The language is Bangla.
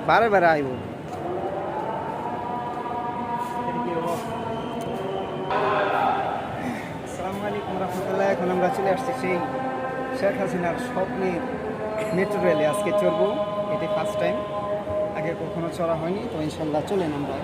বারে বারে আইব। আসসালামু আলাইকুম রহমতুল্লাহ। এখন আমরা চলে আসছি সেই শেখ হাসিনার স্বপ্নের মেট্রো রেলে। আজকে চড়বো, এটি ফার্স্ট টাইম, আগে কখনো চড়া হয়নি। তো ইনশাল্লাহ চলেন আমরা